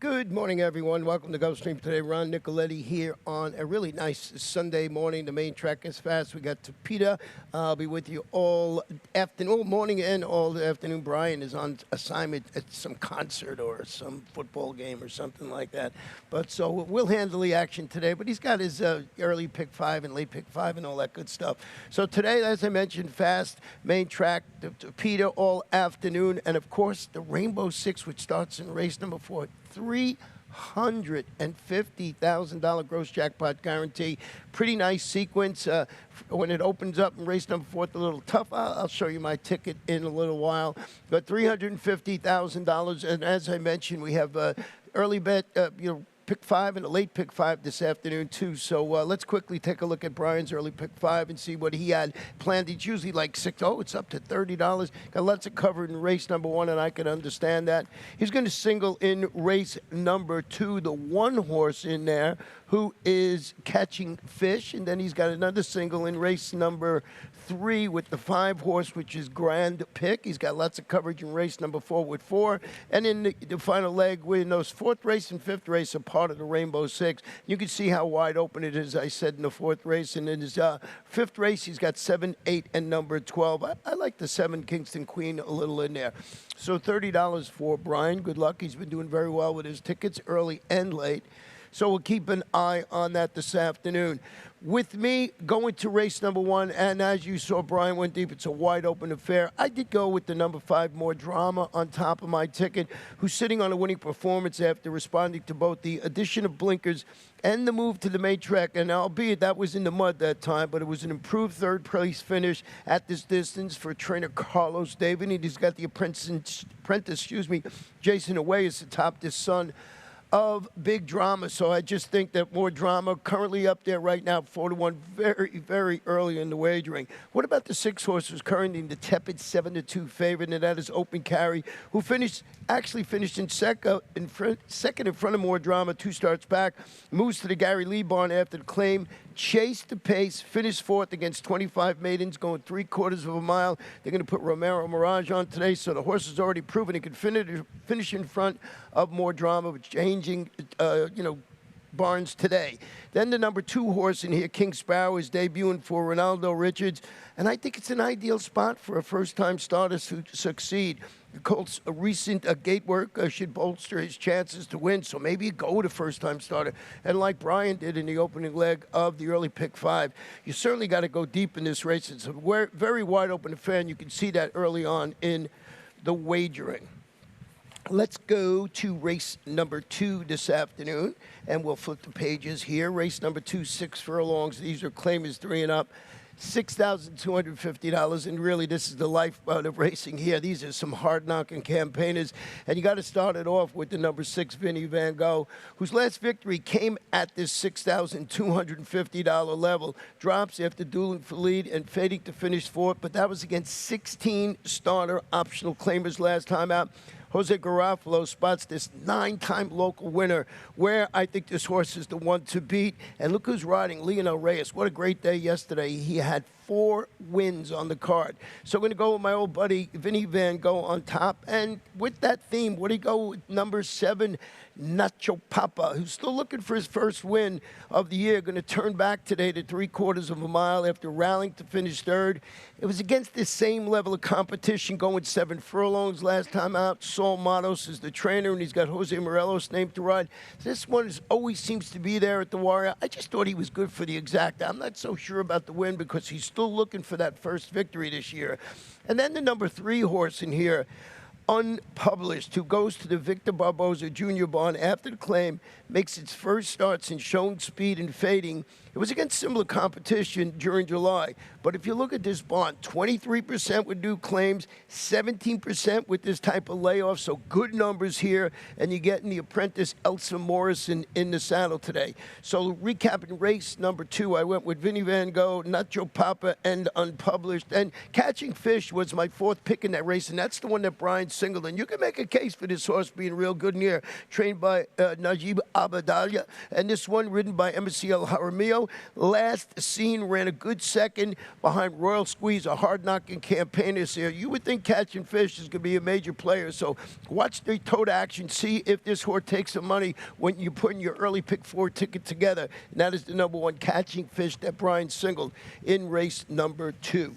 Good morning, everyone. Welcome to Gulfstream today. Ron Nicoletti here on a really nice Sunday morning. The main track is fast. We got Topita. I'll be with you all afternoon, all morning and all the afternoon. Brian is on assignment at some concert or some football game or something like that. But so we'll handle the action today. But he's got his early pick five and late pick five and all that good stuff. So today, as I mentioned, fast, main track, Topita all afternoon. And, of course, the Rainbow Six, which starts in race number 4. $350,000 gross jackpot guarantee. Pretty nice sequence. When it opens up in race number 4, it's a little tough. I'll show you my ticket in a little while. But $350,000, and as I mentioned, we have early bet, pick five and a late pick five this afternoon, too. So let's quickly take a look at Brian's early pick five and see what he had planned. It's usually like it's up to $30. Got lots of covered in race number 1, and I can understand that. He's going to single in race number 2, the one horse in there who is Catching Fish, and then he's got another single in race number 3 with the 5 horse, which is Grand Pick. He's got lots of coverage in race number 4 with 4. And in the final leg, in those 4th race and 5th race are part of the Rainbow Six. You can see how wide open it is, I said, in the 4th race. And in his 5th race, he's got 7, 8, and number 12. I like the 7 Kingston Queen a little in there. So $30 for Brian. Good luck. He's been doing very well with his tickets early and late. So we'll keep an eye on that this afternoon. With me, going to race number 1, and as you saw, Brian went deep. It's a wide-open affair. I did go with the number 5, More Drama, on top of my ticket, who's sitting on a winning performance after responding to both the addition of blinkers and the move to the main track. And albeit that was in the mud that time, but it was an improved third-place finish at this distance for trainer Carlos David. And he's got the apprentice, Jason Awayas atop this son of Big Drama. So I just think that More Drama currently up there right now, 4-1, very, very early in the wagering. What about the 6 horses currently in the tepid 7-2 favorite, and that is Open Carry, who actually finished in second in front of More Drama 2 starts back, moves to the Gary Lee barn after the claim, chased the pace, finished 4th against 25 maidens, going 3/4 of a mile. They're going to put Romero Mirage on today, so the horse has already proven he can finish in front of More Drama, changing, barns today. Then the number 2 horse in here, King Sparrow, is debuting for Ronaldo Richards, and I think it's an ideal spot for a first-time starter to succeed. The Colts' recent gate work should bolster his chances to win, so maybe you go to first-time starter. And like Brian did in the opening leg of the early pick 5, you certainly got to go deep in this race. It's a very wide-open affair, and you can see that early on in the wagering. Let's go to race number 2 this afternoon, and we'll flip the pages here. Race number 2, 6 furlongs. These are claimers 3 and up. $6,250, and really this is the lifeblood of racing here. These are some hard-knocking campaigners, and you got to start it off with the number 6, Vinny Van Gogh, whose last victory came at this $6,250 level. Drops after dueling for lead and fading to finish 4th, but that was against 16 starter optional claimers last time out. Jose Garofalo spots this 9-time local winner, where I think this horse is the one to beat. And look who's riding, Lionel Reyes. What a great day yesterday. He had 4 wins on the card. So I'm going to go with my old buddy, Vinny Van Gogh, on top. And with that theme, what do you go with number 7, Nacho Papa, who's still looking for his first win of the year, going to turn back today to 3/4 of a mile after rallying to finish 3rd. It was against this same level of competition, going 7 furlongs last time out. Saul Matos is the trainer, and he's got Jose Morelos named to ride. This one always seems to be there at the Warrior. I just thought he was good for the exacta. I'm not so sure about the win because he's still looking for that first victory this year. And then the number 3 horse in here, Unpublished, who goes to the Victor Barboza Jr. barn after the claim, makes its first starts in showing speed and fading. It was against similar competition during July. But if you look at this barn, 23% with new claims, 17% with this type of layoff, so good numbers here, and you're getting the apprentice Elsa Morrison in the saddle today. So recapping race number 2, I went with Vinny Van Gogh, Nacho Papa, and Unpublished. And Catching Fish was my 4th pick in that race, and that's the one that Brian single. And you can make a case for this horse being real good in here. Trained by Najib Abadallah. And this one ridden by MCL Jaramillo. Last seen, ran a good second behind Royal Squeeze, a hard-knocking campaign this year. You would think Catching Fish is going to be a major player. So watch the total action. See if this horse takes some money when you're putting your early pick 4 ticket together. And that is the number 1 Catching Fish that Brian singled in race number 2.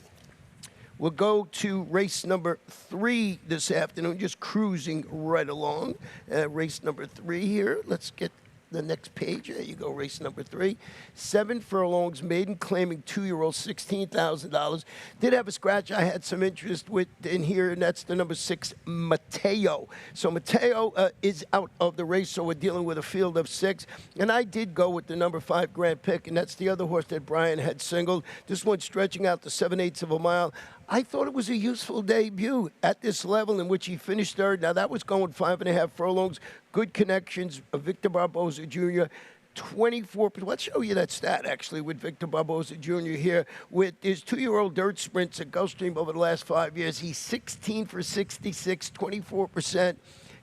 We'll go to race number 3 this afternoon, just cruising right along. Race number 3 here. Let's get the next page. There you go, race number 3. 7 furlongs, maiden claiming 2-year-old, $16,000. Did have a scratch I had some interest with in here, and that's the number 6, Mateo. So Mateo is out of the race, so we're dealing with a field of 6. And I did go with the number 5, Grand Pick, and that's the other horse that Brian had singled. This one stretching out to 7/8 of a mile. I thought it was a useful debut at this level in which he finished 3rd. Now, that was going 5.5 furlongs. Good connections. Victor Barboza Jr., 24. Let's show you that stat, actually, with Victor Barboza Jr. here. With his 2-year-old dirt sprints at Gulfstream over the last 5 years, he's 16 for 66, 24%.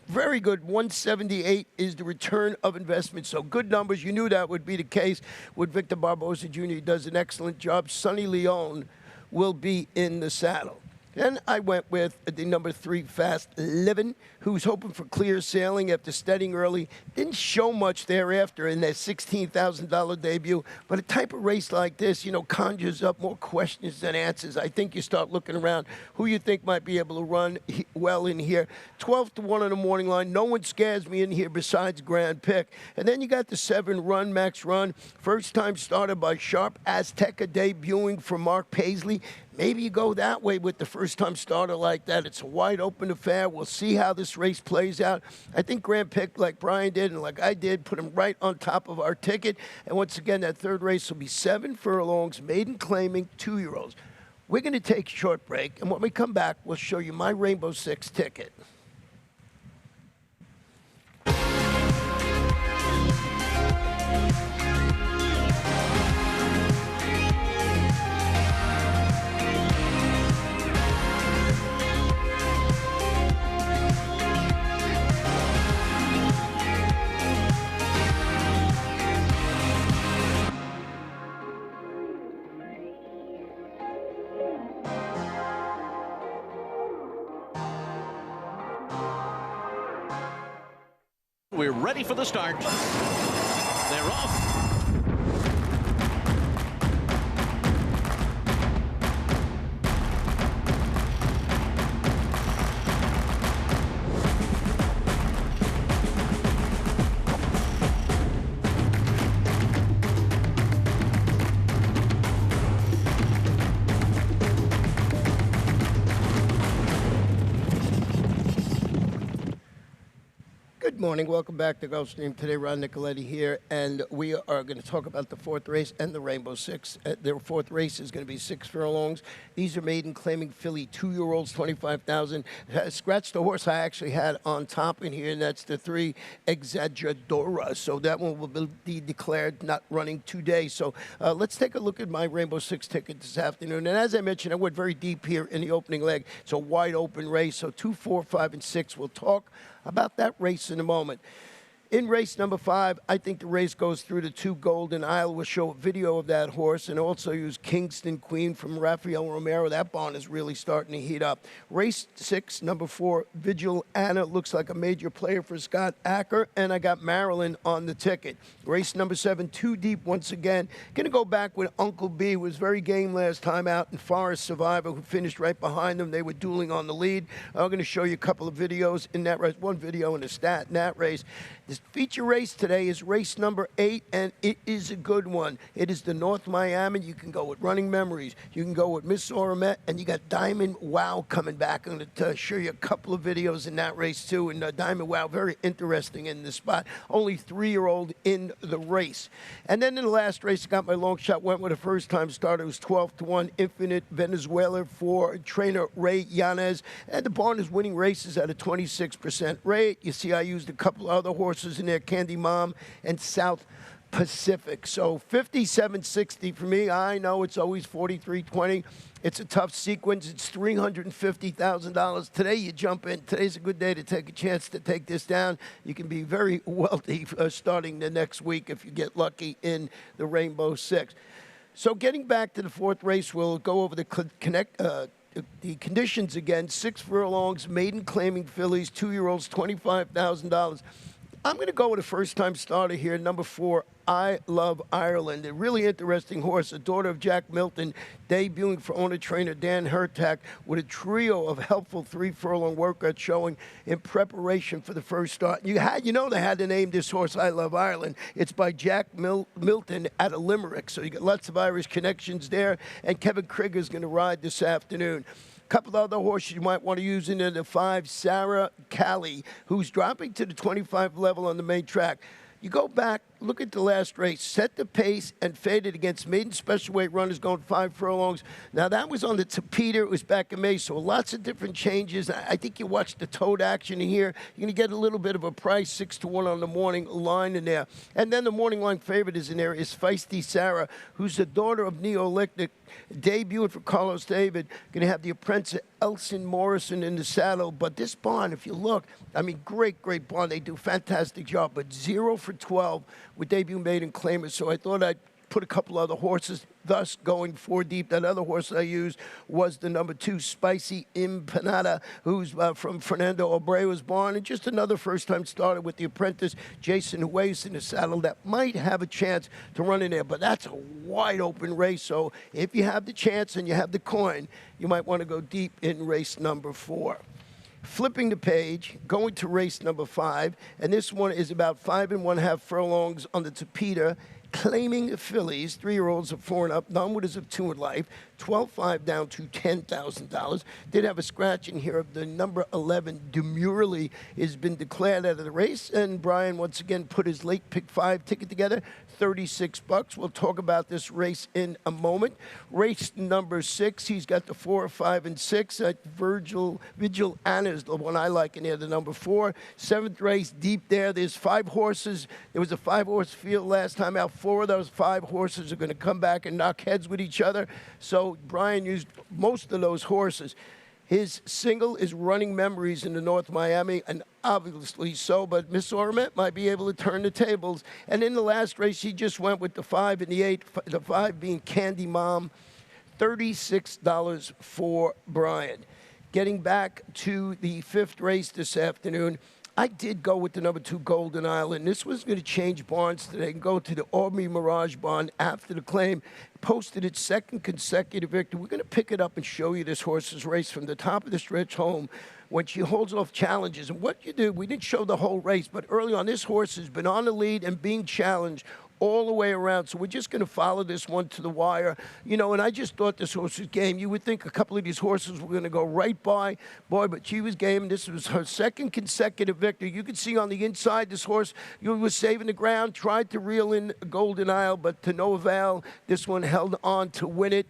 Very good. 178 is the return of investment. So good numbers. You knew that would be the case with Victor Barboza Jr. He does an excellent job. Sonny Leone will be in the saddle. Then I went with the number 3, Fast Livin', who's hoping for clear sailing after steadying early. Didn't show much thereafter in that $16,000 debut. But a type of race like this, you know, conjures up more questions than answers. I think you start looking around who you think might be able to run well in here. 12 to 1 on the morning line. No one scares me in here besides Grand Pick. And then you got the 7, Run Max Run. First time started by Sharp Azteca, debuting for Mark Paisley. Maybe you go that way with the first-time starter like that. It's a wide-open affair. We'll see how this race plays out. I think Grand Pick, like Brian did and like I did, put him right on top of our ticket. And once again, that 3rd race will be 7 furlongs, maiden claiming 2-year-olds. We're going to take a short break, and when we come back, we'll show you my Rainbow Six ticket. We're ready for the start. They're off. Good morning. Welcome back to Gulfstream. Today, Ron Nicoletti here, and we are going to talk about the 4th race and the Rainbow Six. Their 4th race is going to be 6 furlongs. These are maiden claiming filly 2-year-olds, 25,000. Scratch the horse I actually had on top in here, and that's the 3 Exaggeradora. So that one will be declared not running today. So let's take a look at my Rainbow Six ticket this afternoon. And as I mentioned, I went very deep here in the opening leg. It's a wide open race. So 2, 4, 5, and 6. We'll talk about that race in a moment. In race number 5, I think the race goes through the 2 Golden Isle. We'll show a video of that horse and also use Kingston Queen from Rafael Romero. That barn is really starting to heat up. Race 6, number 4, Vigil Anna. Looks like a major player for Scott Acker. And I got Maryland on the ticket. Race number 7, Too Deep once again. Going to go back with Uncle B, who was very game last time out, and Forest Survivor, who finished right behind them. They were dueling on the lead. I'm going to show you a couple of videos in that race. One video and a stat in that race. This feature race today is race number 8, and it is a good one. It is the North Miami. You can go with Running Memories. You can go with Miss Oramet, and you got Diamond Wow coming back. I'm going to show you a couple of videos in that race, too. And Diamond Wow, very interesting in this spot. Only 3-year-old in the race. And then in the last race, I got my long shot. Went with a first-time starter. It was 12 to 1, Infinite Venezuela for trainer Ray Yanez. And the barn is winning races at a 26% rate. You see, I used a couple other horses in there, Candy Mom and South Pacific. So 57.60 for me. I know it's always 43.20. It's a tough sequence. It's $350,000. Today you jump in. Today's a good day to take a chance to take this down. You can be very wealthy starting the next week if you get lucky in the Rainbow Six. So getting back to the fourth race, we'll go over the conditions again. 6 furlongs, maiden claiming fillies, 2-year-olds, $25,000. I'm going to go with a first-time starter here, number 4, I Love Ireland. A really interesting horse, a daughter of Jack Milton, debuting for owner-trainer Dan Hertak with a trio of helpful 3-furlong workouts showing in preparation for the first start. You know they had to name this horse I Love Ireland. It's by Jack Milton out of Limerick, so you got lots of Irish connections there, and Kevin Krieger's going to ride this afternoon. Couple other horses you might want to use in there, the 5, Sarah Callie, who's dropping to the 25 level on the main track. You go back, look at the last race, set the pace and faded against maiden special weight runners going 5 furlongs. Now, that was on the Tapeta. It was back in May, so lots of different changes. I think you watched the toad action in here. You're going to get a little bit of a price, 6-1 on the morning line in there. And then the morning line favorite is in there is Feisty Sarah, who's the daughter of Neolithic, debuting for Carlos David. Going to have the apprentice Elson Morrison in the saddle. But this barn, if you look, I mean, great barn. They do a fantastic job. But 0 for 12 with debut maiden claimers. So I thought I'd put a couple other horses, thus going 4 deep. That other horse I used was the number 2, Spicy Empanada, who's from Fernando Abreu's barn, and just another first-time starter with the apprentice, Jason Weiss, in the saddle that might have a chance to run in there. But that's a wide-open race, so if you have the chance and you have the coin, you might want to go deep in race number 4. Flipping the page, going to race number 5, and this one is about 5 1/2 furlongs on the Tapeta, claiming fillies, 3-year-olds of 4 and up, non-winners of 2 in life, 12.5 down to $10,000. Did have a scratch in here of the number 11, Demurely, has been declared out of the race, and Brian once again put his late pick 5 ticket together, $36. We'll talk about this race in a moment. Race number 6, he's got the 4, 5, and 6. Vigil Anna is the one I like in there, the number 4. 7th race, deep there. There's 5 horses. There was a 5-horse field last time out. 4 of those 5 horses are going to come back and knock heads with each other. So Brian used most of those horses. His single is Running Memories in the North Miami, and obviously so, but Miss Orment might be able to turn the tables. And in the last race, he just went with the 5 and the 8, the 5 being Candy Mom, $36 for Brian. Getting back to the 5th race this afternoon, I did go with the number 2, Golden Island. This was going to change barns today and go to the Aubrey Mirage barn after the claim. Posted its 2nd consecutive victory. We're going to pick it up and show you this horse's race from the top of the stretch home when she holds off challenges. And what you do, we didn't show the whole race, but early on, this horse has been on the lead and being challenged all the way around. So we're just going to follow this one to the wire. You know, and I just thought this horse was game. You would think a couple of these horses were going to go right by. Boy, but she was game. This was her 2nd consecutive victory. You can see on the inside, this horse was saving the ground, tried to reel in Golden Isle, but to no avail. This one held on to win it.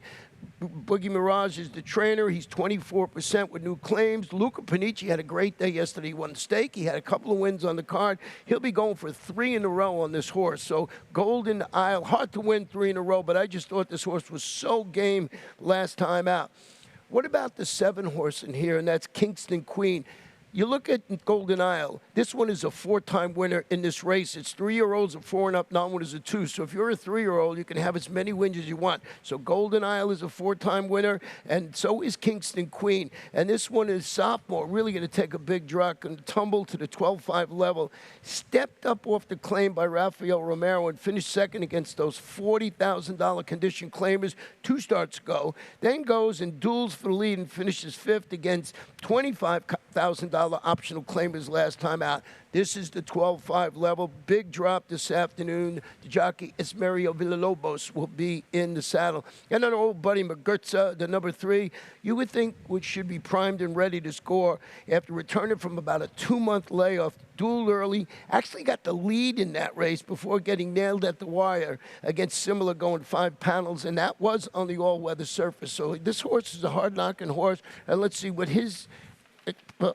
Boogie Mirage is the trainer. He's 24% with new claims. Luca Panici had a great day yesterday. He won the stake. He had a couple of wins on the card. He'll be going for 3 in a row on this horse. So Golden Isle, hard to win 3 in a row, but I just thought this horse was so game last time out. What about the 7 horse in here, and that's Kingston Queen? You look at Golden Isle. This one is a 4-time winner in this race. It's 3-year-olds of 4 and up, non-winners of 2. So if you're a 3-year-old, you can have as many wins as you want. So Golden Isle is a 4-time winner, and so is Kingston Queen. And this one is sophomore, really going to take a big drop and tumble to the 12.5 level. Stepped up off the claim by Rafael Romero and finished 2nd against those $40,000 condition claimers 2 starts ago. Then goes and duels for the lead and finishes 5th against $25,000 optional claimers last time out. This is the 12.5 level. Big drop this afternoon. The jockey Esmerio Villalobos will be in the saddle. And then old buddy Magurza, the number 3, you would think which should be primed and ready to score after returning from about a 2-month layoff. Dueled early, actually got the lead in that race before getting nailed at the wire against Similar going 5 panels, and that was on the all-weather surface. So this horse is a hard-knocking horse, and let's see what his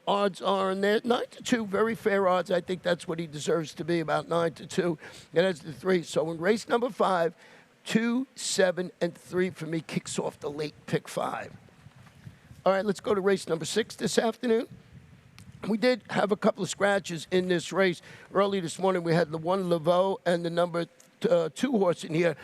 odds are in there. 9-2, very fair odds. I think that's what he deserves to be, about 9-2. And that's the 3. So in race number 5, 2, 7, and 3 for me kicks off the late pick 5. All right, let's go to race number 6 this afternoon. We did have a couple of scratches in this race. Early this morning, we had the 1 Laveau and the number 2 horse in here.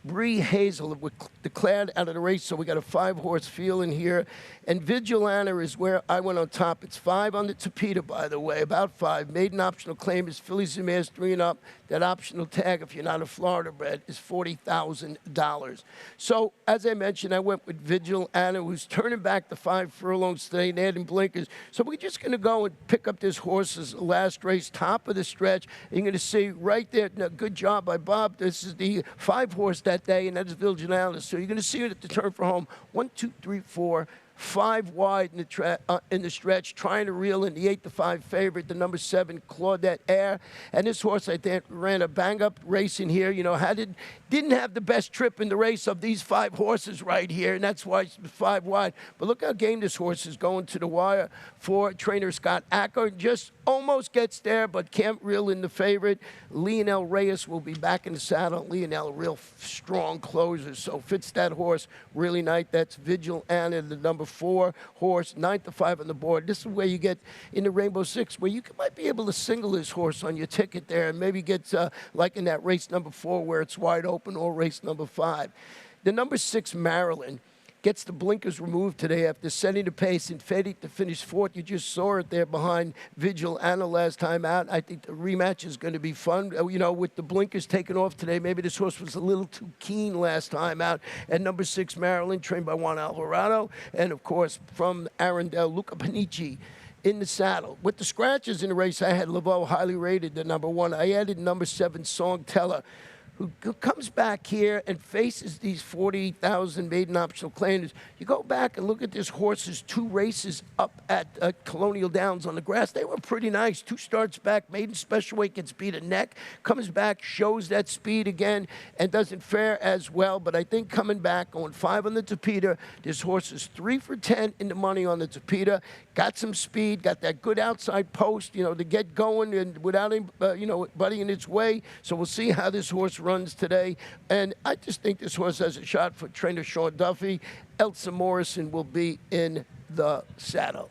Bree Hazel was declared out of the race, so we got a 5-horse field in here. And Vigilana is where I went on top. It's 5 on the Tapeta, by the way, about 5. Maiden optional claim is Fillies and Mares 3 and up. That optional tag, if you're not a Florida bred, is $40,000. So, as I mentioned, I went with Vigilana, who's turning back the 5 furlongs today and adding blinkers. So we're just going to go and pick up this horse's last race, top of the stretch. And you're going to see right there, good job by Bob. This is the 5-horse that day, and that is Vigilana. So you're going to see it at the turn for home. 1, 2, 3, 4. 5 wide in the stretch, trying to reel in the 8-5 favorite, the number 7 Claudette Air. And this horse, I think, ran a bang-up race in here. You know, didn't have the best trip in the race of these 5 horses right here, and that's why it's 5 wide. But look how game this horse is going to the wire for trainer Scott Acker. Just almost gets there, but can't reel in the favorite. Lionel Reyes will be back in the saddle. Lionel, a real strong closer, so fits that horse really nice. That's Vigilana, the number 4 horse, 9-5 on the board. This is where you get in the Rainbow Six, where you might be able to single this horse on your ticket there and maybe get like in that race number 4 where it's wide open, or race number 5. The number 6 Maryland gets the blinkers removed today after setting the pace and fading to finish 4th. You just saw it there behind Vigilana last time out. I think the rematch is going to be fun. You know, with the blinkers taken off today, maybe this horse was a little too keen last time out. And number 6, Maryland, trained by Juan Alvarado. And, of course, from Arundel, Luca Panici in the saddle. With the scratches in the race, I had Laveau highly rated, the number 1. I added number 7, Song Teller, who comes back here and faces these 40,000 maiden optional claimers. You go back and look at this horse's 2 races up at Colonial Downs on the grass. They were pretty nice. 2 starts back, maiden special weight, gets beat a neck, comes back, shows that speed again, and doesn't fare as well. But I think coming back, going 5 on the Tapeta, this horse is 3 for 10 in the money on the Tapeta. Got some speed, got that good outside post, you know, to get going and without him, you know, buddying its way. So we'll see how this horse runs today. And I just think this horse has a shot for trainer Sean Duffy. Elsa Morrison will be in the saddle.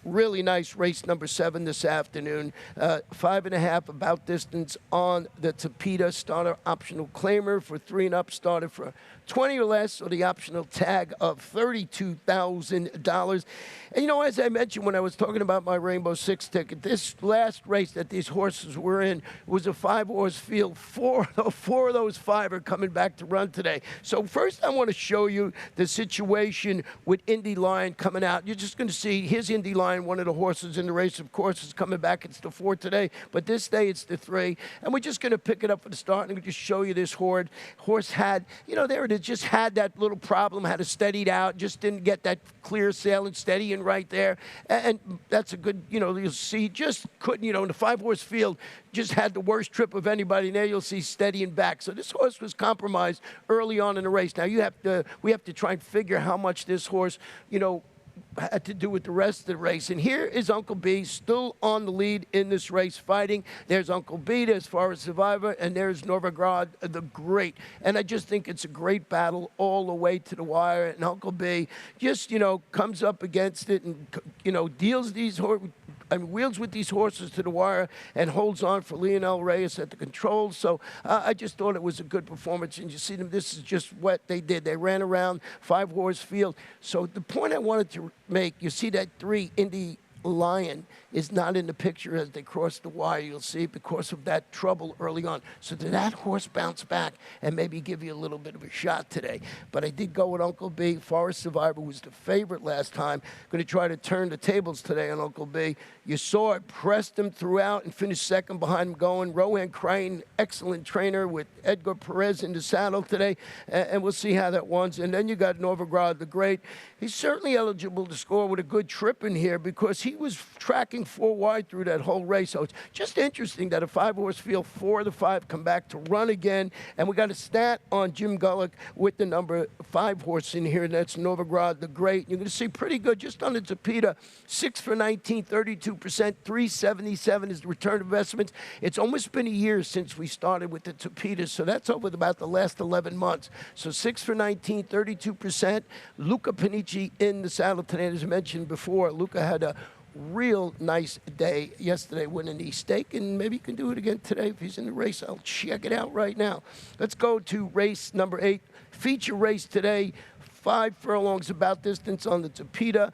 Really nice race number 7 this afternoon. 5.5 about distance on the Tapeta. Starter optional claimer for 3 and up. Started for 20 or less, or the optional tag of $32,000. And, you know, as I mentioned when I was talking about my Rainbow Six ticket, this last race that these horses were in was a 5-horse field. 4 of those 5 are coming back to run today. So first I want to show you the situation with Indy Lion coming out. You're just going to see, here's Indy Lion, one of the horses in the race, of course, is coming back. It's the 4 today, but this day it's the 3. And we're just going to pick it up for the start, and we'll just show you this horse had, you know, there it is, just had that little problem, had to steady it out, just didn't get that clear sail and steadying right there. And that's a good, you know, you'll see, just couldn't, you know, in the 5-horse field, just had the worst trip of anybody. There you'll see steadying back. So this horse was compromised early on in the race. Now we have to try and figure how much this horse, you know, had to do with the rest of the race. And here is Uncle B still on the lead in this race fighting. There's Uncle B, there's Forest Survivor, and there's Novigrad the Great. And I just think it's a great battle all the way to the wire. And Uncle B just, you know, comes up against it and, you know, deals these horses, wheels with these horses to the wire and holds on for Lionel Reyes at the controls. So I just thought it was a good performance. And you see them, this is just what they did. They ran around 5-horse field. So the point I wanted to make, you see that 3 Indy Lion is not in the picture as they cross the wire. You'll see because of that trouble early on. So did that horse bounce back and maybe give you a little bit of a shot today? But I did go with Uncle B. Forest Survivor was the favorite last time. Going to try to turn the tables today on Uncle B. You saw it, pressed him throughout and finished second behind him going. Rowan Crane, excellent trainer with Edgar Perez in the saddle today. And we'll see how that runs. And then you got Novigrad the Great. He's certainly eligible to score with a good trip in here because he was tracking 4 wide through that whole race. So it's just interesting that a 5-horse field, 4 of the 5 come back to run again. And we got a stat on Jim Gullick with the number 5 horse in here. That's Novigrad the Great. You're going to see pretty good just on the Tapeta. 6 for 19, 32%, 377 is the return investment. It's almost been a year since we started with the Tapeta, so that's over about the last 11 months. So 6 for 19, 32%. Luca Panici in the saddle today, as I mentioned before. Luca had a real nice day yesterday winning the stake, and maybe he can do it again today if he's in the race. I'll check it out right now. Let's go to race number 8. Feature race today, 5 furlongs about distance on the Tapeta.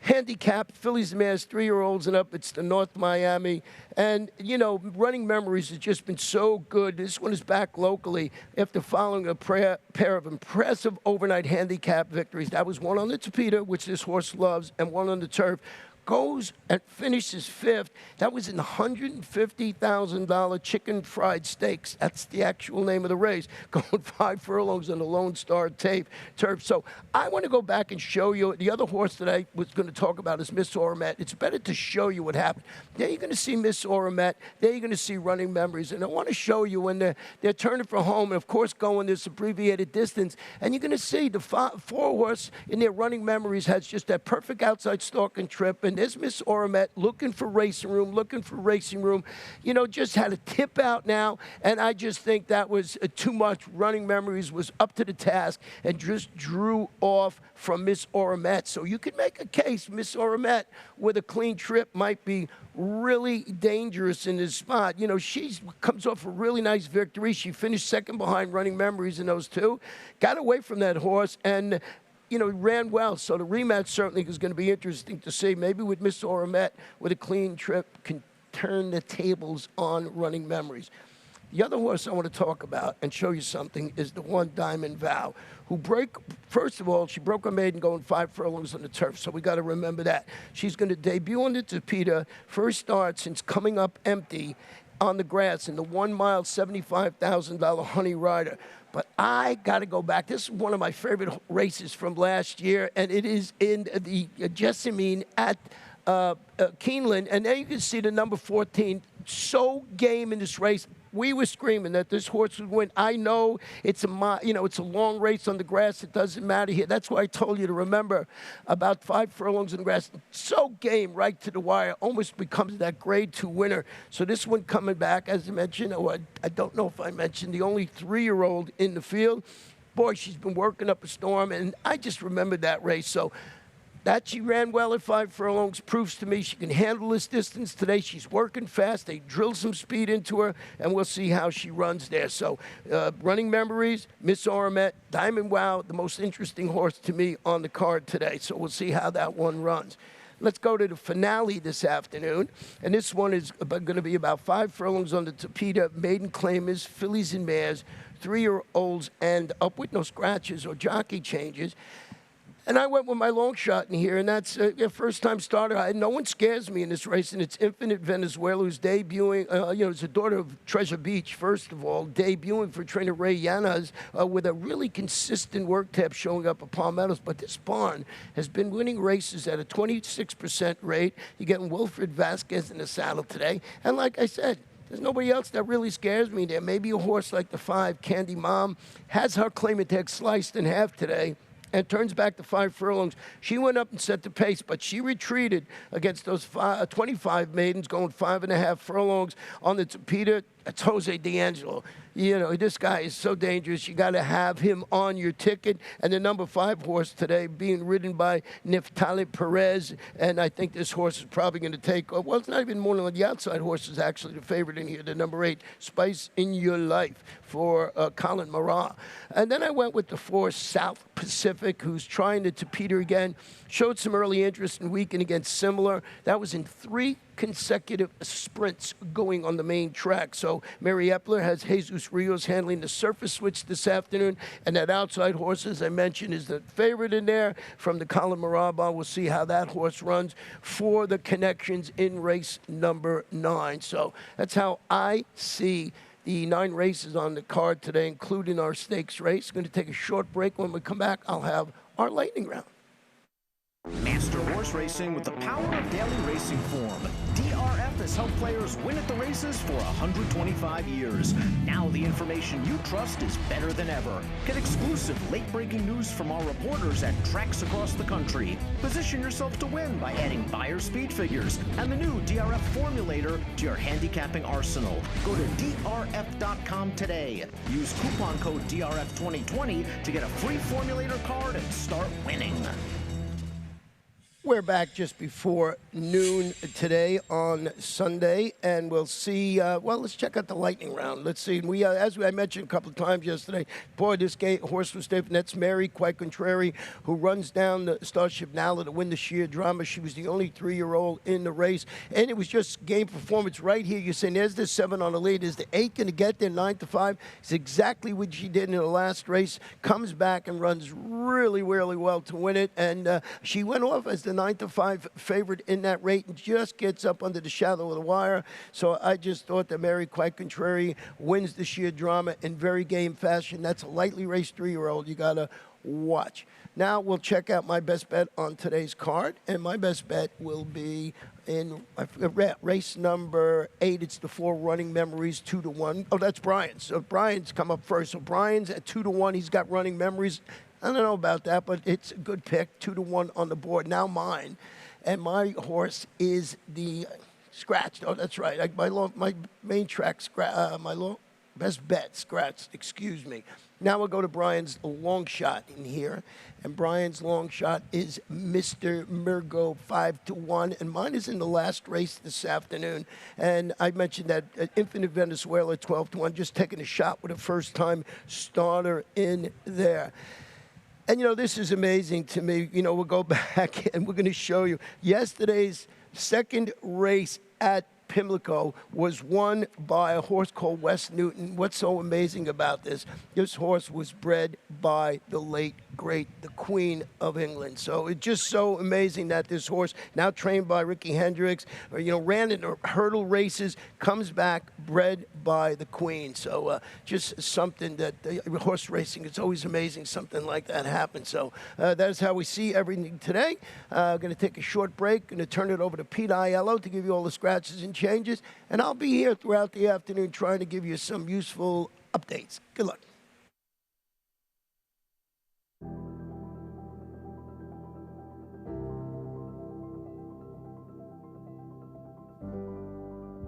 Handicap, fillies and mares, 3-year-olds and up. It's the North Miami. And, you know, Running Memories has just been so good. This one is back locally after following a pair of impressive overnight handicap victories. That was one on the Tapeta, which this horse loves, and one on the turf. Goes and finishes 5th. That was in the $150,000 chicken fried steaks. That's the actual name of the race. Going 5 furlongs on the Lone Star turf. So I want to go back and show you. The other horse that I was going to talk about is Miss Oramet. It's better to show you what happened. There you're going to see Miss Oramet. There you're going to see Running Memories. And I want to show you when they're turning for home and, of course, going this abbreviated distance. And you're going to see the 4 horse in their Running Memories has just that perfect outside stalking trip. And there's Miss Oramet looking for racing room, You know, just had a tip out now, and I just think that was too much. Running Memories was up to the task and just drew off from Miss Oramet. So you could make a case Miss Oramet with a clean trip might be really dangerous in this spot. You know, she comes off a really nice victory. She finished second behind Running Memories in those 2. Got away from that horse and, you know, ran well. So the rematch certainly is going to be interesting to see. Maybe with Miss Oramet with a clean trip can turn the tables on Running Memories. The other horse I want to talk about and show you something is the one Diamond Vow, who first of all, she broke her maiden going 5 furlongs on the turf, so we got to remember that. She's going to debut on the Tapeta, first start since coming up empty on the grass in the 1 mile, $75,000 Honey Rider. But I got to go back. This is one of my favorite races from last year, and it is in the Jessamine at Keeneland. And there you can see the number 14. So game in this race. We were screaming that this horse would win. I know it's it's a long race on the grass. It doesn't matter here. That's why I told you to remember about 5 furlongs on the grass. So game right to the wire. Almost becomes that grade 2 winner. So this one coming back, as I mentioned, I don't know if I mentioned, the only 3-year-old in the field. Boy, she's been working up a storm, and I just remembered that race. So that she ran well at 5 furlongs proves to me she can handle this distance today. She's working fast. They drill some speed into her, and we'll see how she runs there. So Running Memories, Miss Oramet, Diamond Wow, the most interesting horse to me on the card today. So we'll see how that one runs. Let's go to the finale this afternoon. And this one is going to be about 5 furlongs on the Tapeta. Maiden claimers, fillies and mares, 3-year-olds and up with no scratches or jockey changes. And I went with my long shot in here, and that's a first-time starter. No one scares me in this race, and it's Infinite Venezuela, who's debuting. It's a daughter of Treasure Beach, first of all, debuting for trainer Ray Yanez with a really consistent work tab showing up at Palmettos. But this barn has been winning races at a 26% rate. You're getting Wilfred Vasquez in the saddle today. And like I said, there's nobody else that really scares me there. Maybe a horse like the 5, Candy Mom, has her claimant tag sliced in half today and turns back to 5 furlongs. She went up and set the pace, but she retreated against those 25 maidens going 5.5 furlongs on the Tapeta. That's Jose D'Angelo. You know, this guy is so dangerous. You got to have him on your ticket. And the number 5 horse today being ridden by Neftali Perez. And I think this horse is probably going to take, well, it's not even more than the outside horse is actually the favorite in here, the number 8, Spice in Your Life for Colin Marat. And then I went with the 4, South Pacific, who's trying to Tapeta again. Showed some early interest in weekend against Similar. That was in 3 consecutive sprints going on the main track. So Mary Epler has Jesus Rios handling the surface switch this afternoon, and that outside horse, as I mentioned, is the favorite in there from the Colin Maraba. We'll see how that horse runs for the connections in race number 9. So that's how I see the 9 races on the card today, including our stakes race. Going to take a short break. When we come back, I'll have our lightning round. Master horse racing with the power of daily racing form. DRF has helped players win at the races for 125 years. Now the information you trust is better than ever. Get exclusive late-breaking news from our reporters at tracks across the country. Position yourself to win by adding Buyer speed figures and the new DRF formulator to your handicapping arsenal. Go to drf.com today. Use coupon code DRF2020 to get a free formulator card and start winning. We're back just before noon today on Sunday, and we'll see. Well, let's check out the lightning round. Let's see. We, as I mentioned a couple of times yesterday, boy, this horse was stiff. And that's Mary, quite contrary, who runs down the Starship Nala to win the sheer drama. She was the only 3-year-old in the race, and it was just game performance right here. You're saying there's the 7 on the lead. Is the 8 going to get there 9-5? It's exactly what she did in the last race. Comes back and runs really, really well to win it, and she went off as the 9-5 favorite in that rate and just gets up under the shadow of the wire. So I just thought that Mary, quite contrary, wins the sheer drama in very game fashion. That's a lightly raced 3-year-old you got to watch. Now we'll check out my best bet on today's card, and my best bet will be in race number 8. It's the 4 Running Memories 2-1. Oh, that's Brian's. So Brian's come up first. So Brian's at 2-1. He's got Running Memories. I don't know about that, but it's a good pick. 2-1 on the board. Now mine, and my horse is the scratched. Oh, that's right. My main track, best bet scratched. Excuse me. Now we'll go to Brian's long shot in here, and Brian's long shot is Mr. Murgo 5-1, and mine is in the last race this afternoon. And I mentioned that Infinite Venezuela 12-1, just taking a shot with a first-time starter in there. And, you know, this is amazing to me. You know, we'll go back and we're going to show you. Yesterday's second race at Pimlico was won by a horse called West Newton. What's so amazing about this? This horse was bred by the late, great, the Queen of England. So it's just so amazing that this horse, now trained by Ricky Hendricks, ran in hurdle races, comes back bred by the Queen. So just something that horse racing, it's always amazing something like that happens. So that's how we see everything today. Going to take a short break. Going to turn it over to Pete Aiello to give you all the scratches and changes. And I'll be here throughout the afternoon trying to give you some useful updates. Good luck.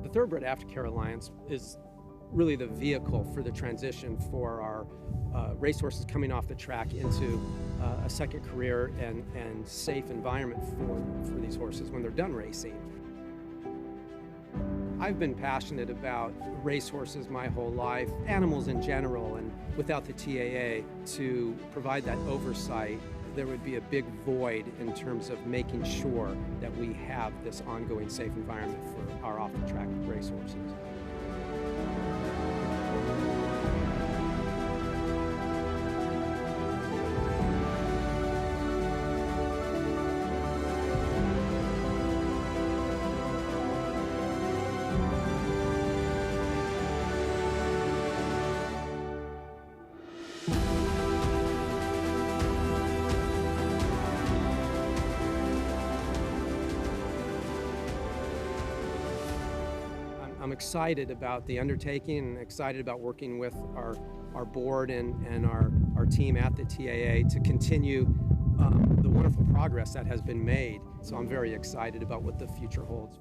The Thoroughbred Aftercare Alliance is really the vehicle for the transition for our racehorses coming off the track into a second career and safe environment for these horses when they're done racing. I've been passionate about racehorses my whole life, animals in general, and without the TAA to provide that oversight, there would be a big void in terms of making sure that we have this ongoing safe environment for our off-the-track racehorses. I'm excited about the undertaking and excited about working with our board and our team at the TAA to continue the wonderful progress that has been made. So I'm very excited about what the future holds.